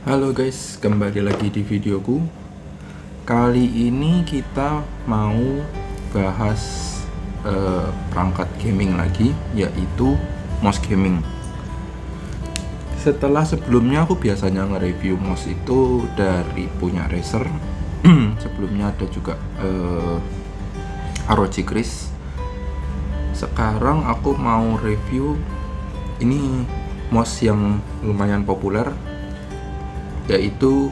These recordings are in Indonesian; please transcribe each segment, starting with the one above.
Halo guys, kembali lagi di videoku. Kali ini kita mau bahas perangkat gaming lagi, yaitu mouse gaming. Setelah sebelumnya aku biasanya nge-review mouse itu dari punya Razer. Sebelumnya ada juga ROG Kris. Sekarang aku mau review ini mouse yang lumayan populer, yaitu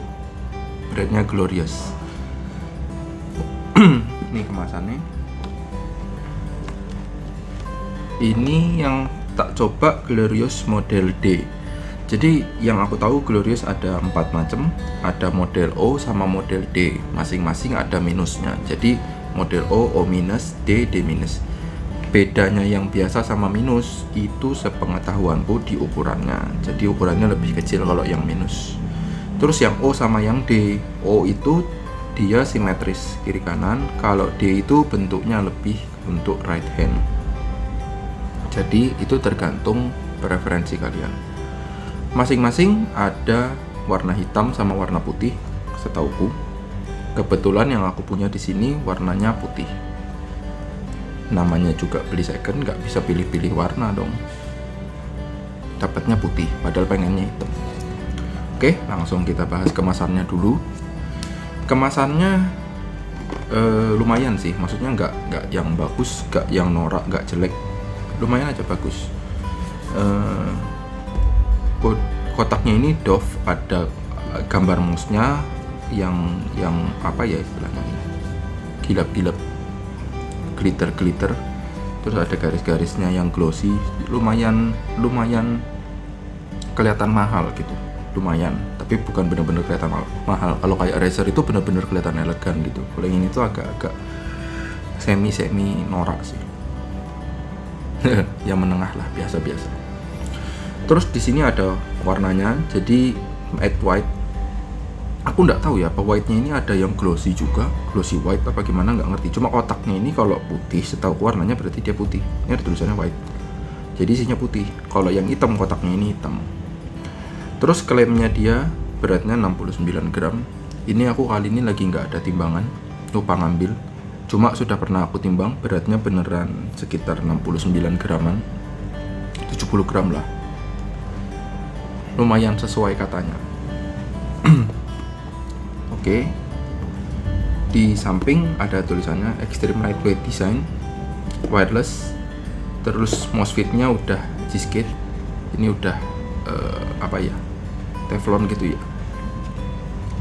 brandnya Glorious. Ini kemasannya. Ini yang tak coba Glorious model D. Jadi yang aku tahu Glorious ada 4 macam, ada model O sama model D. Masing-masing ada minusnya. Jadi model O minus, D minus. Bedanya yang biasa sama minus itu sepengetahuanku di ukurannya. Jadi ukurannya lebih kecil kalau yang minus. Terus yang O sama yang D, O itu dia simetris kiri kanan, kalau D itu bentuknya lebih untuk right hand. Jadi itu tergantung preferensi kalian. Masing-masing ada warna hitam sama warna putih, setauku. Kebetulan yang aku punya di sini warnanya putih. Namanya juga beli second, nggak bisa pilih-pilih warna dong. Dapatnya putih, padahal pengennya hitam. Oke, langsung kita bahas kemasannya dulu. Kemasannya lumayan sih, maksudnya nggak yang bagus, nggak yang norak, nggak jelek, lumayan aja bagus. Kotaknya ini doff, ada gambar mouse-nya yang apa ya istilahnya ini, gilap-gilap, glitter, terus ada garis-garisnya yang glossy, lumayan kelihatan mahal gitu. Lumayan, tapi bukan bener-bener kelihatan mahal. Kalau kayak Razer itu bener-bener kelihatan elegan gitu. Kalau yang ini tuh agak-agak semi norak sih. Yang menengah lah, biasa-biasa. Terus di sini ada warnanya, jadi matte white. Aku nggak tahu ya, apa white-nya ini ada yang glossy juga, glossy white apa gimana nggak ngerti. Cuma kotaknya ini kalau putih, setahu warnanya berarti dia putih. Ini ada tulisannya white. Jadi isinya putih. Kalau yang hitam, kotaknya ini hitam. Terus klaimnya dia beratnya 69 gram. Ini aku kali ini lagi nggak ada timbangan, lupa ngambil. Cuma sudah pernah aku timbang, beratnya beneran sekitar 69 graman, 70 gram lah. Lumayan sesuai katanya. Oke. Di samping ada tulisannya Extreme Lightweight Design, wireless. Terus MOSFET-nya udah G-Skate. Ini udah apa ya? Teflon gitu ya.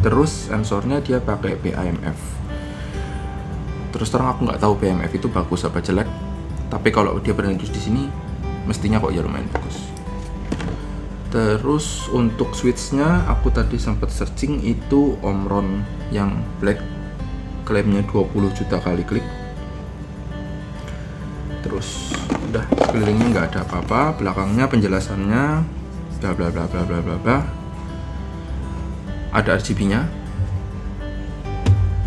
Terus sensornya dia pakai BAMF. Terus terang aku nggak tahu BAMF itu bagus apa jelek, tapi kalau dia berindus di sini mestinya kok ya lumayan bagus. Terus untuk switchnya aku tadi sempat searching, itu Omron yang black, klaimnya 20 juta kali klik. Terus udah, sekelilingnya nggak ada apa-apa, belakangnya penjelasannya bla bla bla bla bla bla bla. Ada RGB-nya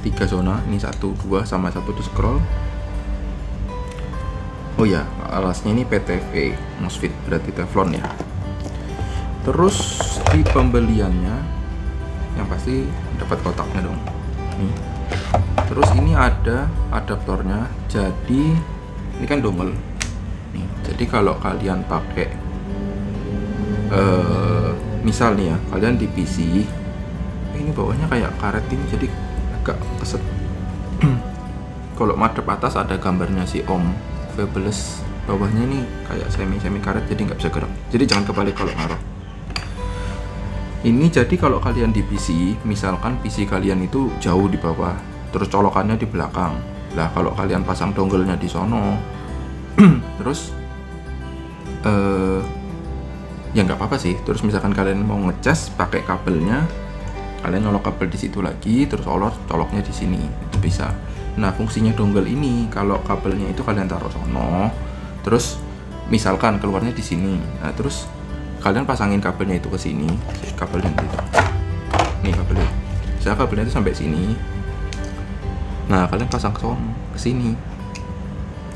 3 zona, ini 1, 2 sama 1 to scroll. Oh ya, alasnya ini PTV MOSFET, berarti Teflon ya. Terus di pembeliannya yang pasti dapat kotaknya dong. Nih. Terus ini ada adaptornya. Jadi ini kan dongle. Nih, jadi kalau kalian pakai misal nih ya, kalian di PC, ini bawahnya kayak karet ini, jadi agak keset. Kalau madep atas ada gambarnya si Om Fabulous, bawahnya ini kayak semi karet, jadi nggak bisa gerak. Jadi jangan kebalik kalau ngaruh. Ini jadi kalau kalian di PC, misalkan PC kalian itu jauh di bawah, terus colokannya di belakang. Lah kalau kalian pasang dongle-nya di sono, terus ya nggak apa-apa sih. Terus misalkan kalian mau ngecas pakai kabelnya, kalian nyolok kabel di situ lagi, terus coloknya di sini, itu bisa. Nah, fungsinya dongle ini, kalau kabelnya itu kalian taruh sono, terus misalkan keluarnya di sini, nah terus kalian pasangin kabelnya itu ke sini, kabelnya itu, nih kabelnya, saya kabelnya itu sampai sini. Nah, kalian pasang ke sono, ke sini.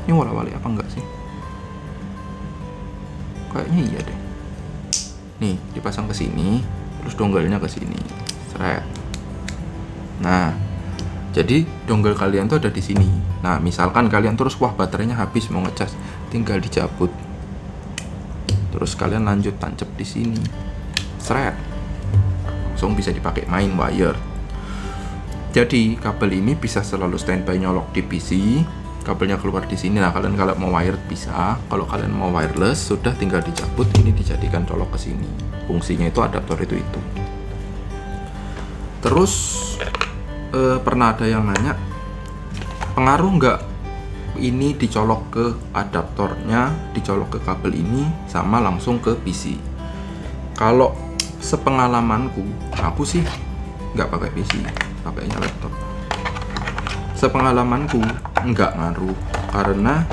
Ini wala-wali apa enggak sih? Kayaknya iya deh. Nih, dipasang ke sini. terus dongle-nya ke sini, seret. Nah, jadi dongle kalian tuh ada di sini. Nah, misalkan kalian terus wah baterainya habis mau ngecas, tinggal dicabut. Terus kalian lanjut tancap di sini, seret. Langsung bisa dipakai main wire. Jadi kabel ini bisa selalu standby nyolok di PC. Kabelnya keluar di sini. Nah, kalian kalau mau wired bisa. Kalau kalian mau wireless sudah tinggal dicabut, ini dijadikan colok ke sini. Fungsinya itu adaptor itu. Terus pernah ada yang nanya, pengaruh nggak ini dicolok ke adaptornya, dicolok ke kabel ini sama langsung ke PC? Kalau sepengalamanku, aku sih nggak pakai PC, pakainya laptop. Sepengalamanku nggak ngaruh, karena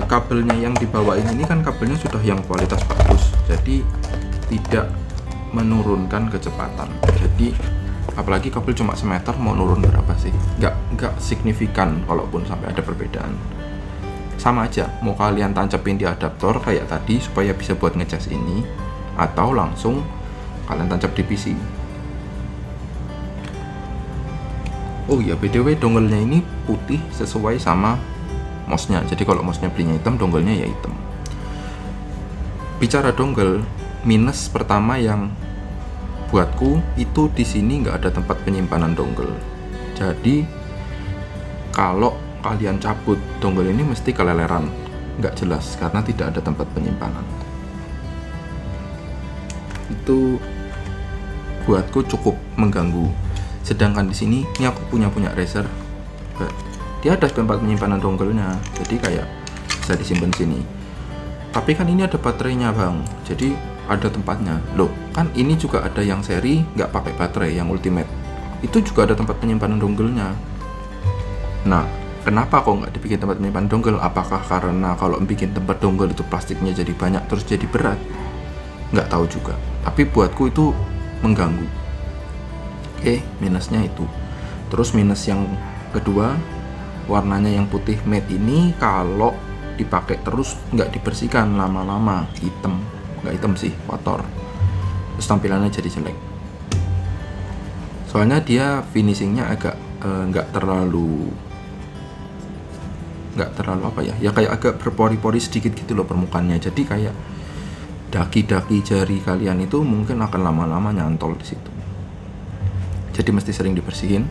kabelnya yang dibawain ini kan kabelnya sudah yang kualitas bagus, jadi tidak menurunkan kecepatan. Jadi apalagi kabel cuma semeter, mau nurun berapa sih? Nggak signifikan, kalaupun sampai ada perbedaan. Sama aja, mau kalian tancapin di adaptor kayak tadi supaya bisa buat ngecas ini, atau langsung kalian tancap di PC. Oh iya, BTW dongle-nya ini putih sesuai sama mouse-nya. Jadi kalau mouse-nya belinya hitam, dongle-nya ya hitam. Bicara dongle, minus pertama yang buatku itu di sini nggak ada tempat penyimpanan dongle. Jadi kalau kalian cabut dongle ini mesti keleleran, nggak jelas karena tidak ada tempat penyimpanan. Itu buatku cukup mengganggu. Sedangkan di sini ini aku punya Razer, dia ada tempat penyimpanan dongle-nya, jadi kayak bisa disimpan di sini. Tapi kan ini ada baterainya bang, jadi ada tempatnya. Loh, kan ini juga ada yang seri nggak pakai baterai, yang ultimate itu juga ada tempat penyimpanan dongle-nya. Nah, kenapa kok nggak dibikin tempat penyimpanan dongle? Apakah karena kalau bikin tempat dongle itu plastiknya jadi banyak terus jadi berat? Nggak tahu juga, tapi buatku itu mengganggu. Oke, minusnya itu. Terus minus yang kedua, warnanya yang putih matte ini kalau dipakai terus nggak dibersihkan, lama-lama hitam. Nggak hitam sih, kotor, terus tampilannya jadi jelek. Soalnya dia finishingnya agak nggak terlalu apa ya, kayak agak berpori-pori sedikit gitu loh permukaannya. Jadi kayak daki-daki jari kalian itu mungkin akan lama-lama nyantol di situ. Jadi mesti sering dibersihin.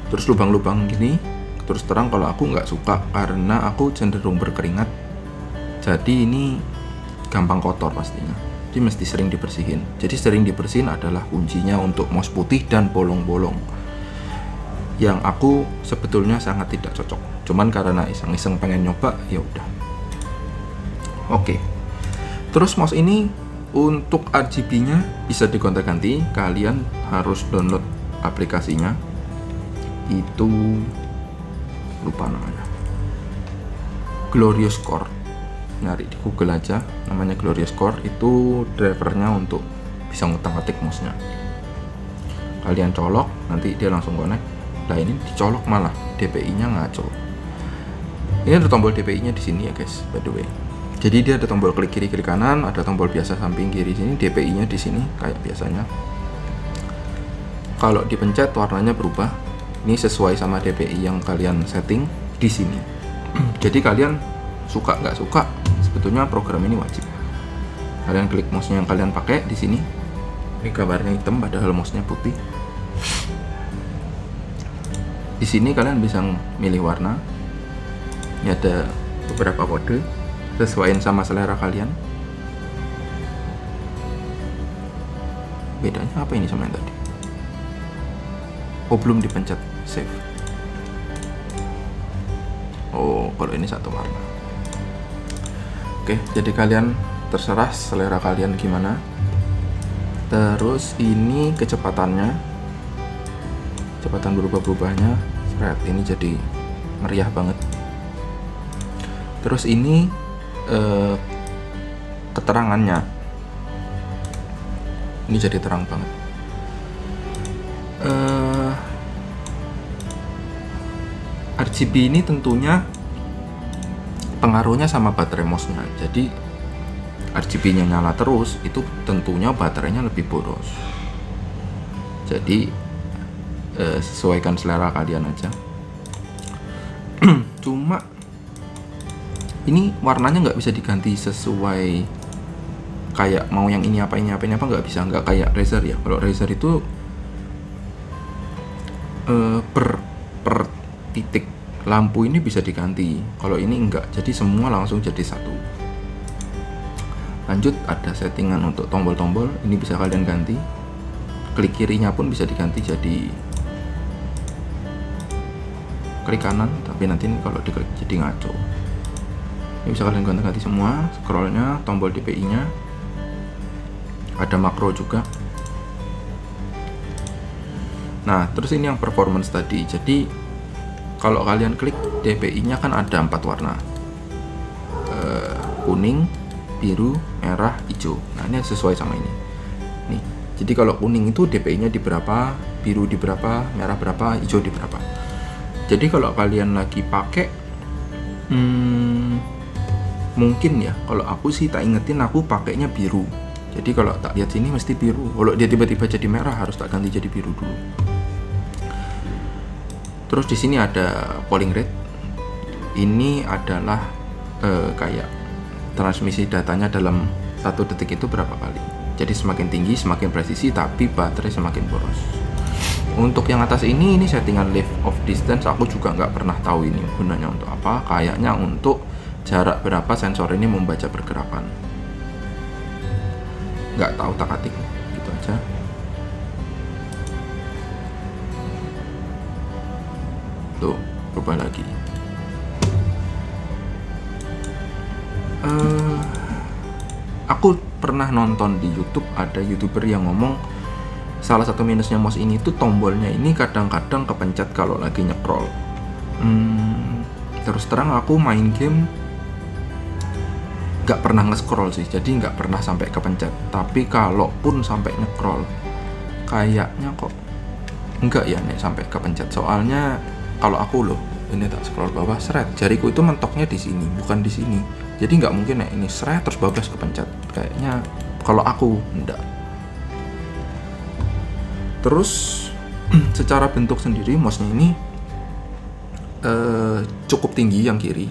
Terus lubang-lubang gini, terus terang kalau aku nggak suka karena aku cenderung berkeringat. Jadi ini gampang kotor pastinya, jadi mesti sering dibersihin. Jadi sering dibersihin adalah kuncinya untuk mouse putih dan bolong-bolong, yang aku sebetulnya sangat tidak cocok. Cuman karena iseng-iseng pengen nyoba, ya udah. Oke. Terus mouse ini untuk RGB-nya bisa digonta-ganti. Kalian harus download aplikasinya. Itu lupa namanya. Glorious Core. Nyari di Google aja, namanya Glorious Core. Itu drivernya untuk bisa ngutak-ngatik mouse-nya. Kalian colok, nanti dia langsung connect. Nah ini dicolok malah DPI-nya ngaco. Ini ada tombol DPI-nya di sini ya guys, by the way. Jadi dia ada tombol klik kiri kiri kanan, ada tombol biasa samping kiri sini, DPI-nya di sini kayak biasanya. Kalau dipencet warnanya berubah. Ini sesuai sama DPI yang kalian setting di sini. Jadi kalian suka nggak suka, sebetulnya program ini wajib. Kalian klik mouse-nya yang kalian pakai di sini. Ini gambarnya hitam padahal mouse-nya putih. Di sini kalian bisa milih warna. Ini ada beberapa kode, sesuaiin sama selera kalian. Bedanya apa ini sama yang tadi? Oh, belum dipencet save. Oh, kalau ini satu warna. Oke, jadi kalian terserah selera kalian gimana. Terus ini kecepatannya, kecepatan berubah-berubahnya, seret, ini jadi meriah banget. Terus ini keterangannya, ini jadi terang banget. RGB ini tentunya pengaruhnya sama baterai mouse-nya. Jadi RGB-nya nyala terus, itu tentunya baterainya lebih boros. Jadi sesuaikan selera kalian aja. Cuma ini warnanya nggak bisa diganti sesuai kayak mau yang ini apa nggak bisa, nggak kayak Razer ya. Kalau Razer itu per titik lampu ini bisa diganti, kalau ini enggak, jadi semua langsung jadi satu. Lanjut, ada settingan untuk tombol-tombol, ini bisa kalian ganti. Klik kirinya pun bisa diganti jadi klik kanan, tapi nanti kalau diklik jadi ngaco. Ini bisa kalian ganti-ganti semua. Scrollnya, tombol DPI nya, ada makro juga. Nah, terus ini yang performance tadi. Jadi kalau kalian klik DPI nya kan ada 4 warna, kuning, biru, merah, hijau. Nah, ini sesuai sama ini nih. Jadi kalau kuning itu DPI nya di berapa, biru di berapa, merah berapa, hijau di berapa. Jadi kalau kalian lagi pakai mungkin ya, kalau aku sih tak ingetin aku pakainya biru. Jadi kalau tak lihat sini mesti biru. Kalau dia tiba-tiba jadi merah harus tak ganti jadi biru dulu. Terus di sini ada polling rate. Ini adalah kayak transmisi datanya dalam 1 detik itu berapa kali. Jadi semakin tinggi semakin presisi, tapi baterai semakin boros. Untuk yang atas ini settingan lift of distance. Aku juga nggak pernah tahu ini gunanya untuk apa. Kayaknya untuk jarak berapa sensor ini membaca pergerakan. Nggak tahu, tak atik gitu aja. Tuh, berubah lagi. Aku pernah nonton di YouTube, ada YouTuber yang ngomong salah satu minusnya mouse ini tuh tombolnya ini kadang-kadang kepencet kalau lagi nyekrol. Terus terang aku main game nggak pernah nge-scroll sih, jadi nggak pernah sampai kepencet. Tapi kalaupun sampai nge-scroll, kayaknya kok enggak ya nih sampai kepencet. Soalnya kalau aku loh, ini tak scroll bawah, seret, jariku itu mentoknya di sini, bukan di sini. Jadi nggak mungkin ya ini seret terus bablas kepencet. Kayaknya kalau aku enggak. Terus secara bentuk sendiri mouse-nya ini cukup tinggi yang kiri.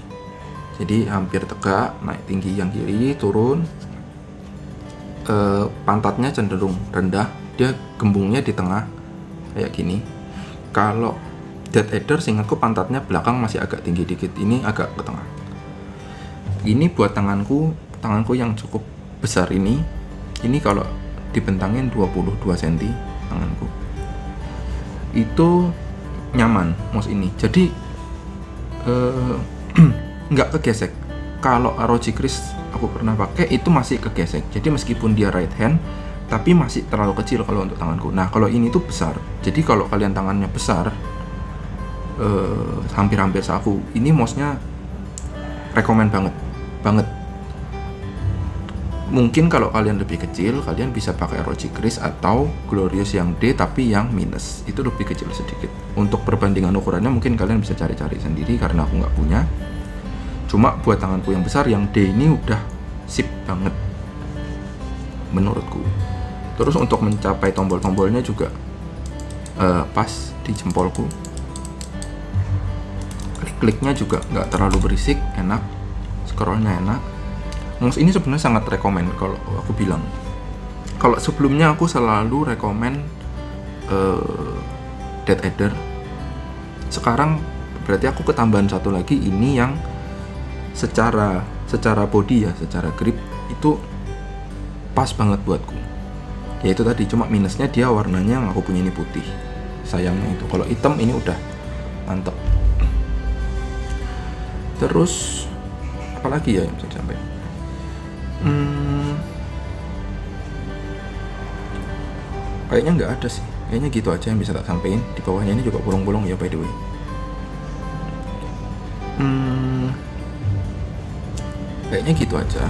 Jadi hampir tegak, naik tinggi yang kiri, turun. Pantatnya cenderung rendah, dia gembungnya di tengah kayak gini. Kalau Dead Adder seingatku pantatnya belakang masih agak tinggi dikit, ini agak ke tengah. Ini buat tanganku yang cukup besar ini kalau dibentangin 22 cm tanganku. Itu nyaman mouse ini. Jadi nggak kegesek. Kalau ROG Kris aku pernah pakai itu masih kegesek. Jadi meskipun dia right hand, tapi masih terlalu kecil kalau untuk tanganku. Nah kalau ini tuh besar. Jadi kalau kalian tangannya besar, hampir-hampir saku, ini mouse-nya rekomen banget. Mungkin kalau kalian lebih kecil, kalian bisa pakai ROG Kris atau Glorious yang D tapi yang minus, itu lebih kecil sedikit. Untuk perbandingan ukurannya mungkin kalian bisa cari-cari sendiri karena aku nggak punya. Cuma buat tanganku yang besar, yang D ini udah sip banget menurutku. Terus untuk mencapai tombol-tombolnya juga pas di jempolku. Klik-kliknya juga nggak terlalu berisik, enak. Scrollnya enak. Mouse ini sebenarnya sangat rekomen kalau aku bilang. Kalau sebelumnya aku selalu rekomen Dead Adder. Sekarang berarti aku ketambahan satu lagi, ini yang secara body ya, secara grip itu pas banget buatku. Ya itu tadi, cuma minusnya dia warnanya yang aku punya ini putih. Sayangnya itu. Kalau hitam ini udah mantep. Terus apalagi ya yang bisa disampaikan? Kayaknya nggak ada sih. Kayaknya gitu aja yang bisa tak sampaikan. Di bawahnya ini juga bolong-bolong ya by the way. Kayaknya gitu aja.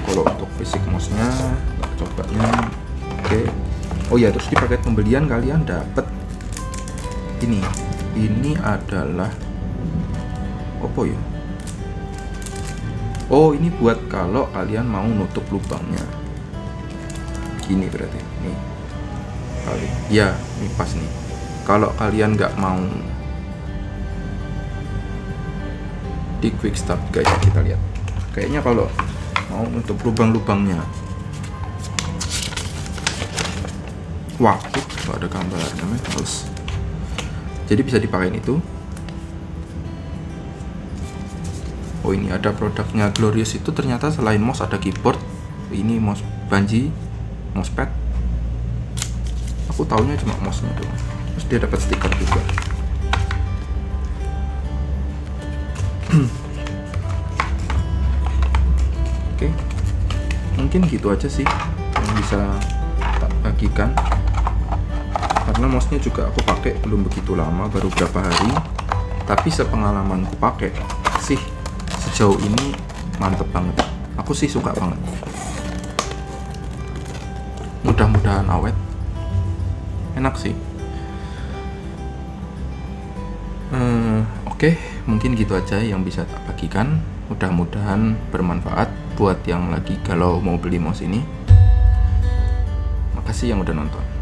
Kalau untuk fisik mouse-nya, cobanya, oke. Oh ya, terus di paket pembelian kalian dapat ini. Ini adalah apa ya? Oh, ini buat kalau kalian mau nutup lubangnya. Gini berarti. Nih. Kali. Ya, ini pas nih. Kalau kalian nggak mau di quick start guys, kita lihat. Kayaknya kalau mau nutup lubang-lubangnya. Wah, nggak ada gambarnya, males. Jadi bisa dipakai itu. Oh, ini ada produknya Glorious itu ternyata selain mouse ada keyboard. Ini mouse Banji, mousepad. Aku taunya cuma mouse-nya doang. Terus dia dapat stiker juga. Oke, mungkin gitu aja sih yang bisa tak bagikan. Karena mouse-nya juga aku pakai belum begitu lama, baru berapa hari. Tapi sepengalamanku pakai sih sejauh ini mantep banget. Aku sih suka banget. Mudah-mudahan awet. Enak sih. Oke, mungkin gitu aja yang bisa tak bagikan. Mudah-mudahan bermanfaat buat yang lagi galau mau beli mouse ini. Makasih yang udah nonton.